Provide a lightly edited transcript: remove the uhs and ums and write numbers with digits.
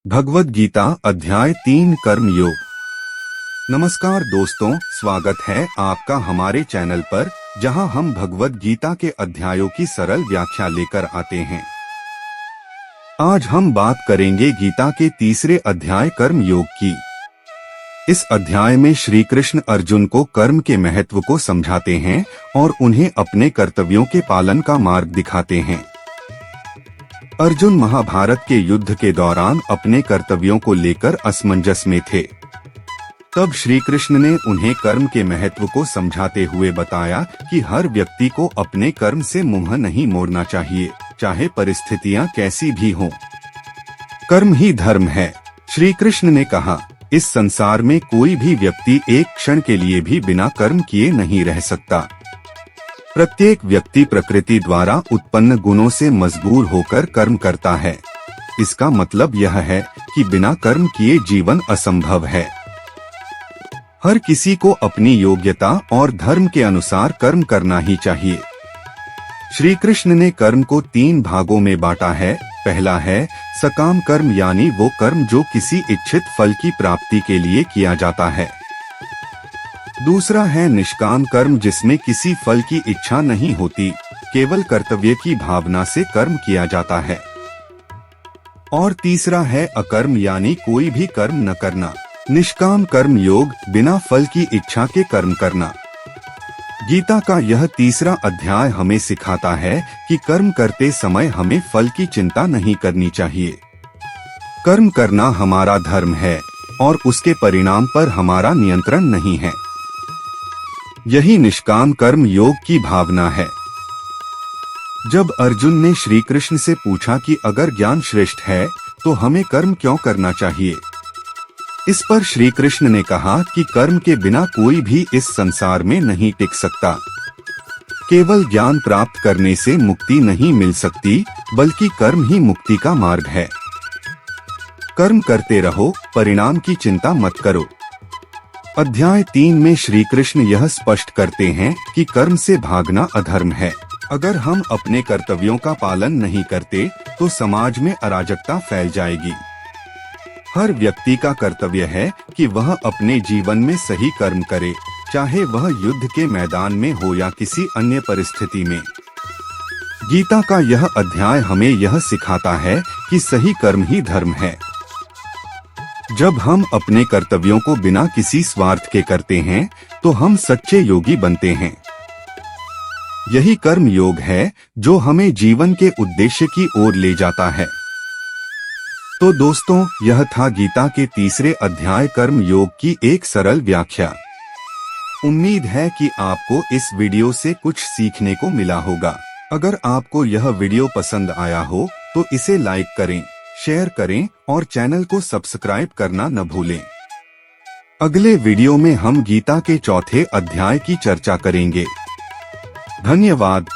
भगवद गीता अध्याय 3 कर्म योग। नमस्कार दोस्तों, स्वागत है आपका हमारे चैनल पर, जहां हम भगवद गीता के अध्यायों की सरल व्याख्या लेकर आते हैं। आज हम बात करेंगे गीता के तीसरे अध्याय कर्म योग की। इस अध्याय में श्री कृष्ण अर्जुन को कर्म के महत्व को समझाते हैं और उन्हें अपने कर्तव्यों के पालन का मार्ग दिखाते हैं। अर्जुन महाभारत के युद्ध के दौरान अपने कर्तव्यों को लेकर असमंजस में थे। तब श्री कृष्ण ने उन्हें कर्म के महत्व को समझाते हुए बताया कि हर व्यक्ति को अपने कर्म से मुंह नहीं मोड़ना चाहिए, चाहे परिस्थितियां कैसी भी हों। कर्म ही धर्म है। श्री कृष्ण ने कहा, इस संसार में कोई भी व्यक्ति एक क्षण के लिए भी बिना कर्म किए नहीं रह सकता। प्रत्येक व्यक्ति प्रकृति द्वारा उत्पन्न गुणों से मजबूर होकर कर्म करता है। इसका मतलब यह है कि बिना कर्म किए जीवन असंभव है। हर किसी को अपनी योग्यता और धर्म के अनुसार कर्म करना ही चाहिए। श्री कृष्ण ने कर्म को 3 भागों में बांटा है। पहला है सकाम कर्म, यानी वो कर्म जो किसी इच्छित फल की प्राप्ति के लिए किया जाता है। दूसरा है निष्काम कर्म, जिसमें किसी फल की इच्छा नहीं होती, केवल कर्तव्य की भावना से कर्म किया जाता है। और तीसरा है अकर्म, यानी कोई भी कर्म न करना। निष्काम कर्म योग, बिना फल की इच्छा के कर्म करना। गीता का यह तीसरा अध्याय हमें सिखाता है कि कर्म करते समय हमें फल की चिंता नहीं करनी चाहिए। कर्म करना हमारा धर्म है और उसके परिणाम पर हमारा नियंत्रण नहीं है। यही निष्काम कर्म योग की भावना है। जब अर्जुन ने श्री कृष्ण से पूछा कि अगर ज्ञान श्रेष्ठ है तो हमें कर्म क्यों करना चाहिए, इस पर श्री कृष्ण ने कहा कि कर्म के बिना कोई भी इस संसार में नहीं टिक सकता। केवल ज्ञान प्राप्त करने से मुक्ति नहीं मिल सकती, बल्कि कर्म ही मुक्ति का मार्ग है। कर्म करते रहो, परिणाम की चिंता मत करो। अध्याय 3 में श्री कृष्ण यह स्पष्ट करते हैं कि कर्म से भागना अधर्म है। अगर हम अपने कर्तव्यों का पालन नहीं करते तो समाज में अराजकता फैल जाएगी। हर व्यक्ति का कर्तव्य है कि वह अपने जीवन में सही कर्म करे, चाहे वह युद्ध के मैदान में हो या किसी अन्य परिस्थिति में। गीता का यह अध्याय हमें यह सिखाता है कि सही कर्म ही धर्म है। जब हम अपने कर्तव्यों को बिना किसी स्वार्थ के करते हैं तो हम सच्चे योगी बनते हैं। यही कर्म योग है जो हमें जीवन के उद्देश्य की ओर ले जाता है। तो दोस्तों, यह था गीता के तीसरे अध्याय कर्म योग की एक सरल व्याख्या। उम्मीद है कि आपको इस वीडियो से कुछ सीखने को मिला होगा। अगर आपको यह वीडियो पसंद आया हो तो इसे लाइक करें, शेयर करें और चैनल को सब्सक्राइब करना न भूलें। अगले वीडियो में हम गीता के चौथे अध्याय की चर्चा करेंगे। धन्यवाद।